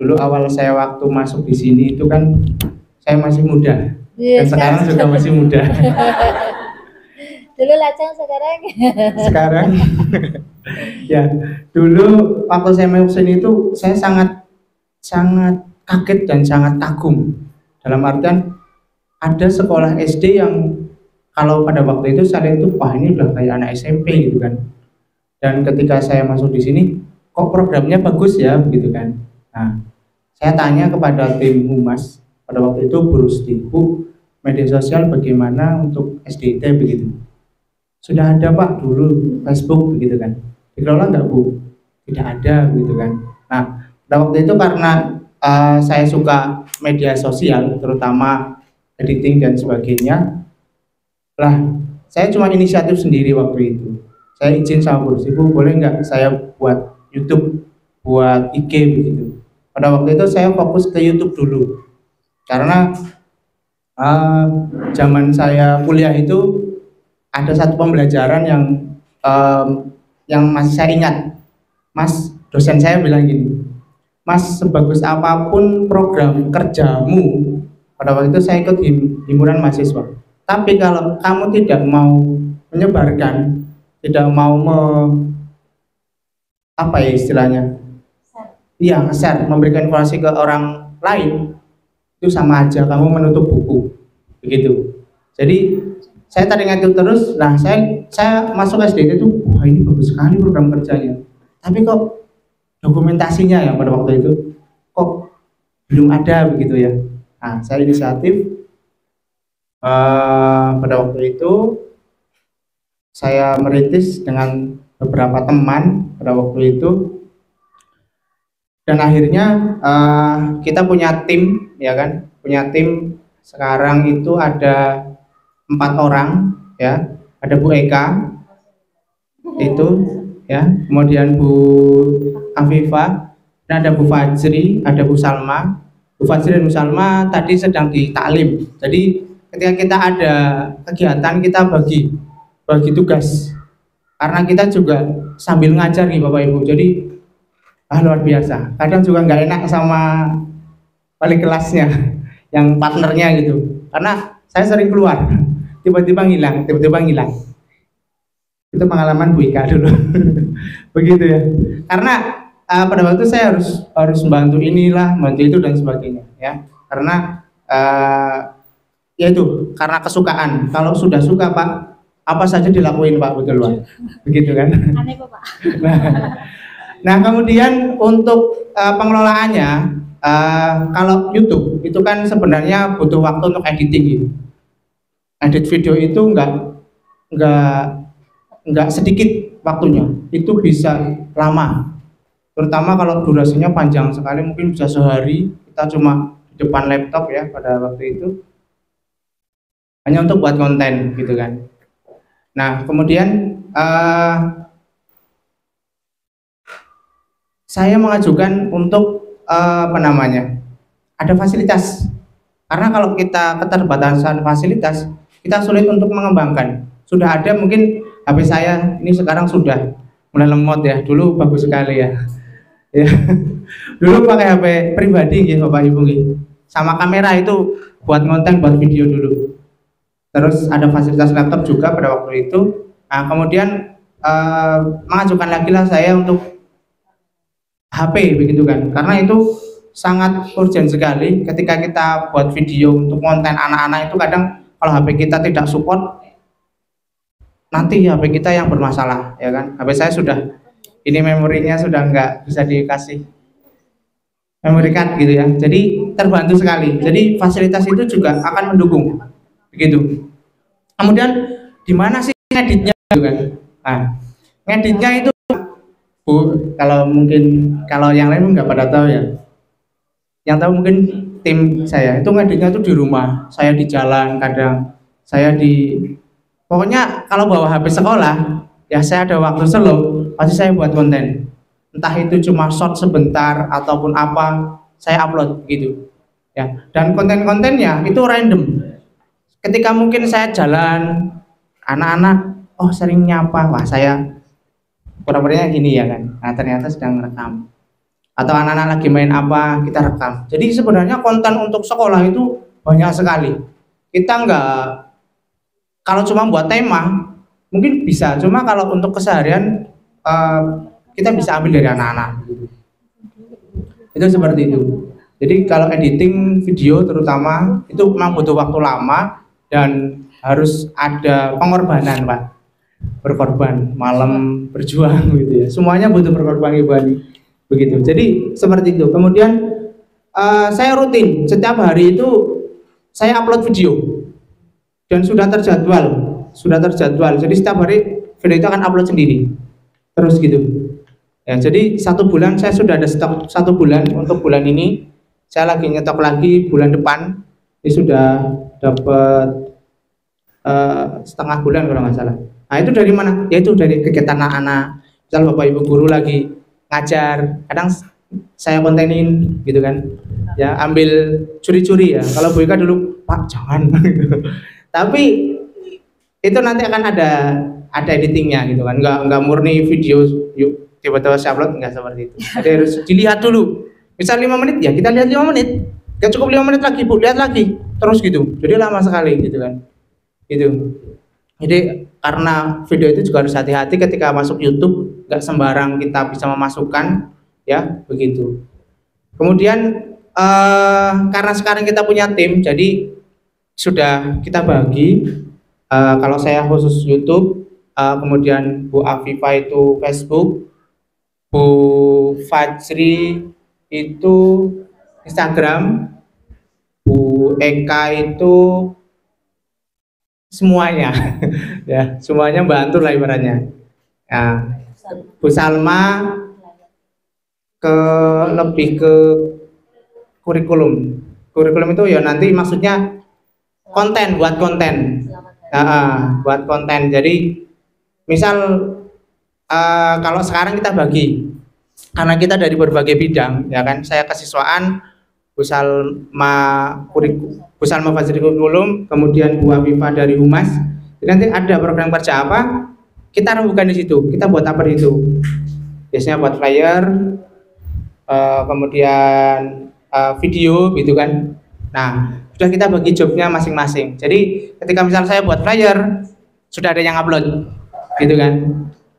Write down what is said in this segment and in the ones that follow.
Dulu awal saya waktu masuk di sini itu kan saya masih muda, dan sekarang juga masih muda. Dulu lacang, sekarang Sekarang ya, dulu waktu saya masuk sini itu saya sangat sangat kaget dan sangat kagum, dalam artian ada sekolah SD yang kalau pada waktu itu saya lihat itu wah ini udah kayak anak SMP gitu kan. Dan ketika saya masuk di sini kok programnya bagus ya begitu kan. Nah, saya tanya kepada tim humas pada waktu itu, Bu Rusti, Bu, media sosial bagaimana untuk SDIT begitu. Sudah ada Pak dulu Facebook begitu kan. Dikelola nggak Bu? Tidak ada begitu kan. Nah, pada waktu itu karena saya suka media sosial, terutama editing dan sebagainya, lah saya cuma inisiatif sendiri waktu itu. Saya izin sama Bu, Ibu boleh nggak saya buat YouTube, buat IG begitu. Pada waktu itu saya fokus ke YouTube dulu, karena zaman saya kuliah itu ada satu pembelajaran yang masih saya ingat. Mas, dosen saya bilang gini, Mas, sebagus apapun program kerjamu, pada waktu itu saya ikut himpunan mahasiswa, tapi kalau kamu tidak mau menyebarkan, tidak mau apa ya istilahnya, iya nge-share, memberikan informasi ke orang lain, itu sama aja kamu menutup buku, begitu. Jadi saya teringat itu terus. Nah, saya masuk SDT itu, wah ini bagus sekali program kerjanya, tapi kok dokumentasinya ya pada waktu itu kok belum ada begitu ya. Nah, saya inisiatif pada waktu itu saya merintis dengan beberapa teman pada waktu itu, dan akhirnya kita punya tim ya kan, punya tim sekarang itu ada 4 orang ya, ada Bu Eka itu ya, kemudian Bu Afifah, dan ada Bu Fajri, ada Bu Salma. Bu Fajri dan Bu Salma tadi sedang di taklim, jadi ketika kita ada kegiatan kita bagi tugas, karena kita juga sambil ngajar nih Bapak Ibu, jadi luar biasa. Kadang juga nggak enak sama wali kelasnya yang partnernya gitu, karena saya sering keluar tiba-tiba ngilang. Itu pengalaman Bu Ika dulu. Begitu ya, karena pada waktu saya harus membantu inilah, membantu itu dan sebagainya ya, karena ya itu karena kesukaan. Kalau sudah suka Pak, apa saja dilakuin Pak, betul Pak, begitu kan. Aneh kok Pak. Nah kemudian untuk pengelolaannya, kalau YouTube itu kan sebenarnya butuh waktu untuk editing gitu. Edit video itu nggak sedikit waktunya, itu bisa lama, terutama kalau durasinya panjang sekali, mungkin bisa sehari kita cuma di depan laptop ya pada waktu itu, hanya untuk buat konten gitu kan. Nah kemudian saya mengajukan untuk ada fasilitas, karena kalau kita keterbatasan fasilitas kita sulit untuk mengembangkan. Sudah ada mungkin HP saya ini sekarang sudah mulai lemot ya, dulu bagus sekali ya. Ya. Dulu pakai HP pribadi gitu Bapak Ibu gitu, sama kamera itu buat konten, buat video dulu. Terus ada fasilitas laptop juga pada waktu itu. Nah kemudian mengajukan lagi lah saya untuk HP begitu kan, karena itu sangat urgent sekali ketika kita buat video untuk konten anak-anak itu. Kadang kalau HP kita tidak support, nanti HP kita yang bermasalah ya kan. HP saya sudah ini memorinya sudah nggak bisa dikasih memory card gitu ya, jadi terbantu sekali. Jadi fasilitas itu juga akan mendukung begitu. Kemudian di mana sih ngeditnya gitu kan. Nah ngeditnya itu Bu, kalau yang lain nggak pada tahu ya, yang tahu mungkin tim saya itu ngeditnya itu di rumah, saya di jalan, kadang saya pokoknya kalau bawa HP sekolah ya, saya ada waktu slow pasti saya buat konten, entah itu cuma short sebentar ataupun apa, saya upload gitu ya. Dan konten-kontennya itu random, ketika mungkin saya jalan, anak-anak sering nyapa, wah saya pura-puranya gini ya kan, nah ternyata sedang merekam. atau anak-anak lagi main apa kita rekam. Jadi sebenarnya konten untuk sekolah itu banyak sekali. Kita nggak, kalau cuma buat tema mungkin bisa, cuma kalau untuk keseharian kita bisa ambil dari anak-anak. Itu seperti itu. Jadi kalau editing video terutama itu memang butuh waktu lama dan harus ada pengorbanan, Pak. Berkorban, malam berjuang gitu ya. Semuanya butuh berkorban, Ibu Ani. Begitu. Jadi seperti itu. Kemudian saya rutin setiap hari itu saya upload video dan sudah terjadwal. Jadi setiap hari video itu akan upload sendiri. Terus gitu. Ya, jadi 1 bulan saya sudah ada stok 1 bulan. Untuk bulan ini saya lagi nyetok lagi bulan depan. Ini sudah dapat setengah bulan kalau nggak salah. Nah itu dari mana? Ya itu dari kegiatan anak-anak. Misal Bapak Ibu guru lagi ngajar, kadang saya kontenin gitu kan. Ya ambil curi-curi ya. Kalau Bu Ika dulu, Pak jangan. Tapi itu nanti akan ada editingnya gitu kan. Nggak murni video yuk tiba-tiba saya upload, nggak seperti itu. Jadi harus dilihat dulu. Misal 5 menit ya kita lihat 5 menit. Nggak cukup 5 menit lagi Bu, lihat lagi. Terus gitu. Jadi lama sekali gitu kan. Gitu. Jadi karena video itu juga harus hati-hati ketika masuk YouTube, nggak sembarang kita bisa memasukkan ya begitu. Kemudian karena sekarang kita punya tim, jadi sudah kita bagi. Kalau saya khusus YouTube, kemudian Bu Afifa itu Facebook, Bu Fajri itu Instagram, Bu Eka itu semuanya ya, semuanya bantu lah ibaratnya. Nah, Bu Salma lebih ke kurikulum itu ya nanti maksudnya buat konten. Buat konten. Jadi misal kalau sekarang kita bagi karena kita dari berbagai bidang ya kan, saya kesiswaan, Bu Salma Fajri kurikulum, kemudian Bu Afifah dari Humas. Jadi nanti ada program kerja apa, kita rembukan di situ. Kita buat apa di situ? Biasanya buat flyer, kemudian video gitu kan. Nah, sudah kita bagi jobnya masing-masing. Jadi ketika misal saya buat flyer, sudah ada yang upload, gitu kan.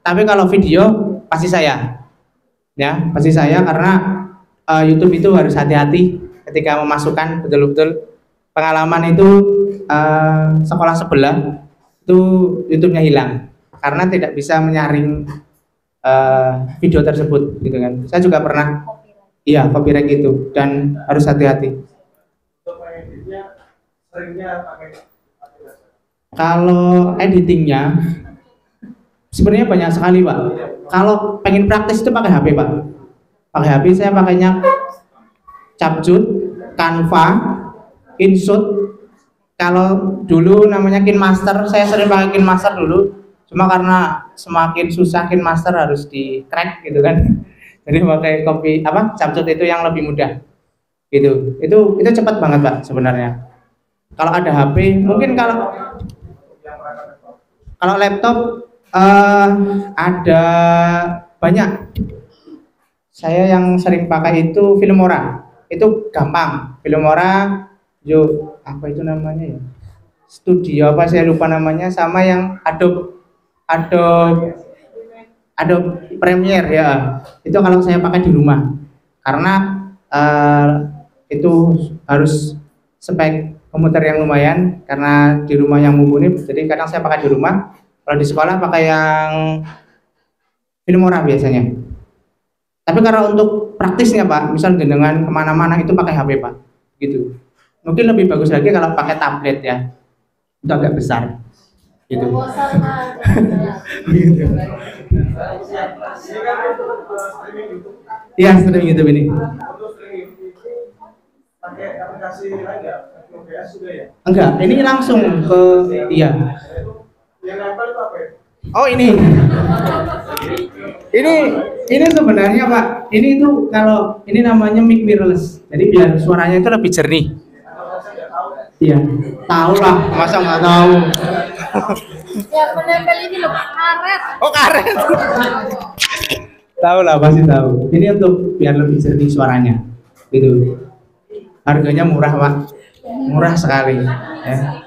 Tapi kalau video pasti saya, ya pasti saya karena YouTube itu harus hati-hati ketika memasukkan betul-betul. Pengalaman itu sekolah sebelah itu YouTube-nya hilang karena tidak bisa menyaring video tersebut gitu kan. Saya juga pernah copyright gitu dan harus hati-hati. Kalau editingnya sebenarnya banyak sekali, Pak. Kalau pengen praktis itu pakai HP, Pak. Pakai HP saya pakainya Capcut, Canva, InShot. Kalau dulu namanya KineMaster, saya sering pakai KineMaster dulu. Cuma karena semakin susah KineMaster harus di crack gitu kan. Jadi pakai Capcut itu yang lebih mudah. Gitu. Itu cepat banget, Pak, sebenarnya. Kalau ada HP, mungkin kalau laptop ada banyak. Saya yang sering pakai itu Filmora. Itu gampang. Filmora apa itu namanya ya? Studio apa saya lupa namanya, sama yang Adobe Premiere ya. Itu kalau saya pakai di rumah. Karena itu harus spek komputer yang lumayan karena di rumah yang mumpuni, jadi kadang saya pakai di rumah. Kalau di sekolah pakai yang Filmora biasanya. Tapi kalau untuk praktisnya, Pak, misal dengan kemana-mana itu pakai HP, Pak, gitu. Mungkin lebih bagus lagi kalau pakai tablet ya, itu agak besar, gitu. Iya, streaming YouTube ini. Pakai aplikasi lain ya? OBS juga ya? Enggak, ini langsung ke iya. Yang nempel itu apa ya? Oh ini sebenarnya, Pak. Ini itu kalau ini namanya mic mirrorless. Jadi biar suaranya itu lebih jernih. Iya, tahu lah, masa nggak tahu? Yang menempel ini loh, karet. Oh karet. Tahu lah, pasti tahu. Ini untuk biar lebih jernih suaranya. Gitu. Harganya murah, Pak. Murah sekali. Ya.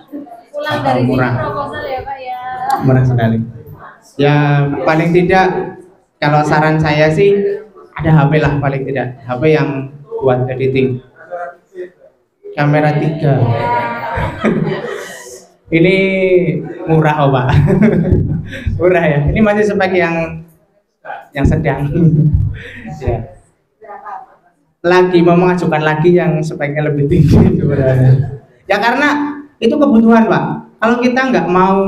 Pulang dari Murah. sini proposal ya Pak ya. Murah sekali. Ya paling tidak kalau saran saya sih ada HP lah paling tidak. HP yang buat editing. Kamera 3. Ini murah, oh Pak. Murah ya. Ini masih spek yang sedang. Ya. Lagi mau mengajukan lagi yang speknya lebih tinggi sebenarnya. Ya karena itu kebutuhan Pak. Kalau kita nggak mau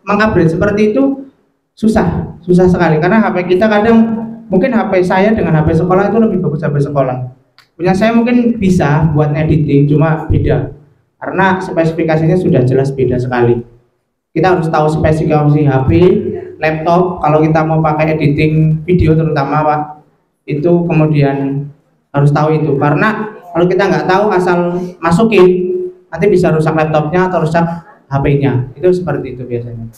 mengupgrade seperti itu susah sekali. Karena HP kita kadang mungkin HP saya dengan HP sekolah itu lebih bagus HP sekolah. Punya saya mungkin bisa buat editing, cuma beda. Karena spesifikasinya sudah jelas beda sekali. Kita harus tahu spesifikasi HP, laptop. Kalau kita mau pakai editing video terutama Pak, itu kemudian harus tahu itu. Karena kalau kita nggak tahu asal masukin, nanti bisa rusak laptopnya atau rusak HP-nya. Itu seperti itu biasanya.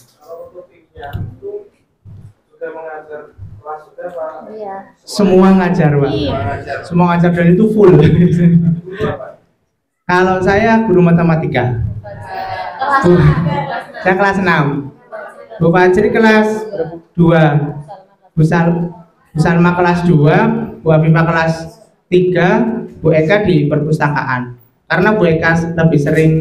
Iya. Semua ngajar Pak. Iya. Semua ngajar dan itu full. Kalau saya guru matematika. Saya kelas 6. Bu Fajri kelas 2. Bu Salma kelas 2, Bu Afifah kelas 3, Bu Eka di perpustakaan. Karena Bu Eka lebih sering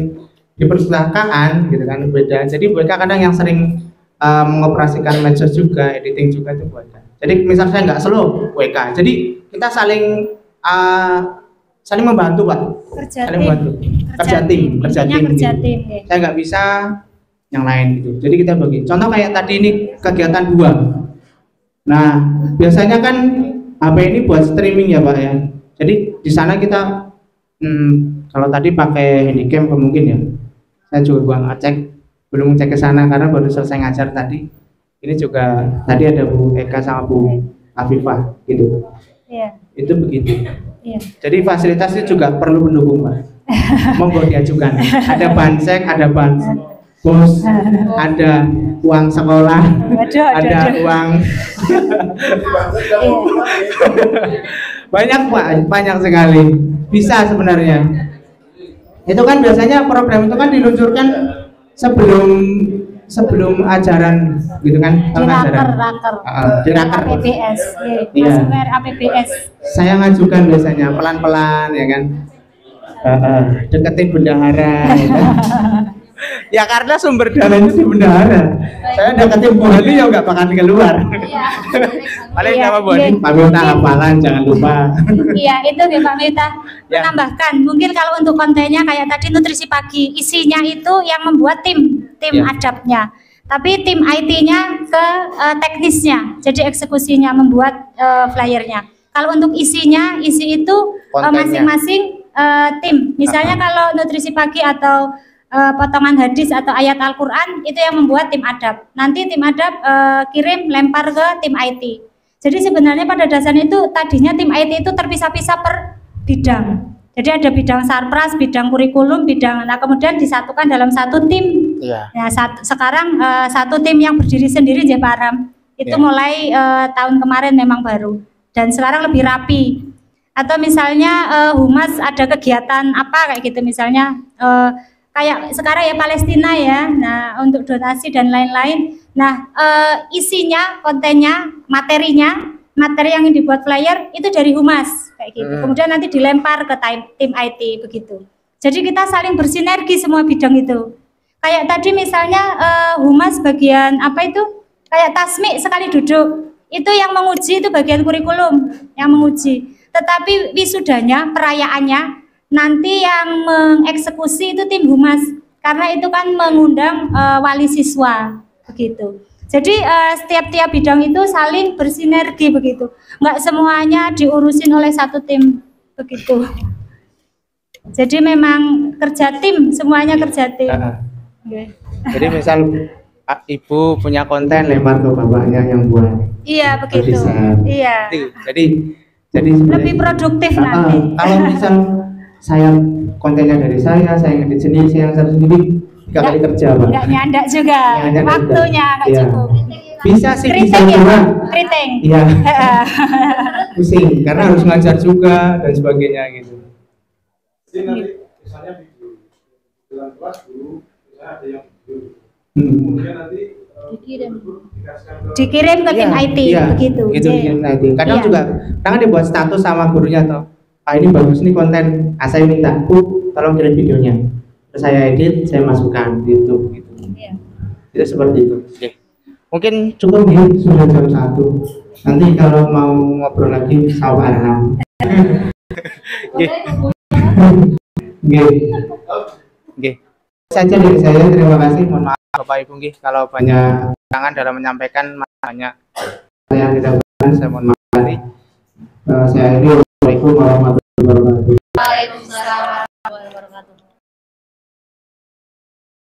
di perpustakaan gitu kan, beda. Jadi Bu Eka kadang yang sering mengoperasikan medsos juga, editing juga itu Bu Eka. Jadi misal saya nggak slow Bu Eka. Jadi kita saling membantu Pak. Saling membantu. Kerja tim. Kerja tim. Saya nggak bisa yang lain gitu. Jadi kita bagi. Contoh kayak tadi ini kegiatan 2. Nah, biasanya kan HP ini buat streaming ya Pak ya. Jadi di sana kita kalau tadi pakai handycam mungkin ya. Saya juga belum ngecek ke sana karena baru selesai ngajar tadi. Ini juga tadi ada Bu Eka sama Bu Afifah gitu. Iya. Itu begitu. Iya. Jadi fasilitas itu juga perlu pendukung Pak. Monggo diajukan. Ada bansek, ada bos, ada uang sekolah, ada uang banyak Pak, banyak sekali. Bisa sebenarnya. Itu kan biasanya program itu kan diluncurkan sebelum ajaran gitu kan. Di raker. APBS. Iya. APBS. Saya ngajukan biasanya pelan-pelan ya kan. Deketin bendahara ya kan? Ya karena sumber dananya di bendahara. Saya deketin Bu Hani ya nggak bakal keluar. Paling sama Bu Hani, Pak Mita hafalan jangan lupa. Iya itu ya Pak Mita. Menambahkan mungkin kalau untuk kontennya kayak tadi nutrisi pagi, isinya itu yang membuat tim adapnya. Tapi tim IT-nya ke teknisnya, jadi eksekusinya membuat flyernya. Kalau untuk isi itu masing-masing tim. Misalnya kalau nutrisi pagi atau potongan hadis atau ayat Al-Quran itu yang membuat tim adab. Nanti tim adab kirim lempar ke tim IT. Jadi sebenarnya pada dasarnya itu tadinya tim IT itu terpisah-pisah per bidang. Jadi ada bidang sarpras, bidang kurikulum, kemudian disatukan dalam satu tim. Iya. Nah, sekarang satu tim yang berdiri sendiri Pak Aram. Itu mulai tahun kemarin memang baru. Dan sekarang lebih rapi. Atau misalnya humas ada kegiatan apa kayak gitu misalnya kayak sekarang ya Palestina ya. Nah, untuk donasi dan lain-lain. Nah, isinya, kontennya, materi yang dibuat flyer itu dari humas kayak gitu. Kemudian nanti dilempar ke tim IT begitu. Jadi kita saling bersinergi semua bidang itu. Kayak tadi misalnya humas bagian apa itu? Kayak tasmik sekali duduk. Itu yang menguji itu bagian kurikulum yang menguji. Tetapi wisudanya, perayaannya nanti yang mengeksekusi itu tim humas. Karena itu kan mengundang wali siswa begitu. Jadi setiap bidang itu saling bersinergi begitu. Enggak semuanya diurusin oleh satu tim begitu. Jadi memang kerja tim, semuanya kerja tim. Jadi misal ibu punya konten lempar ke bapaknya yang buat. Iya begitu. Iya. Jadi lebih produktif nanti. Kalau misal saya kontennya dari saya ngedit sendiri, saya sendiri 3 kali kerja Pak. Nggak nyandak juga, waktunya nggak cukup. Bisa sih, bisa Keriting ya, juga. keriting. Iya. Pusing karena harus ngajar juga dan sebagainya gitu. Jadi nanti misalnya video dalam kelas dulu, misalnya ada yang video, kemudian nanti Dikirim ke tim IT iya, begitu. Gitu, tim IT. Kadang Iya. juga kadang dibuat status sama gurunya toh. Ah ini bagus nih konten. Ah, saya minta, tolong kirim videonya. Terus saya edit, saya masukkan gitu. Iya. Itu seperti itu. Oke. Mungkin cukup ya, sudah jam 1. Nanti kalau mau ngobrol lagi sama Arham. Oke. Oke. Saja dari saya, terima kasih. Mohon maaf Bapak Ibu nggih kalau banyak tangan dalam menyampaikan banyak yang kita berikan, saya mohon maaf. Saya ini Assalamualaikum warahmatullahi wabarakatuh.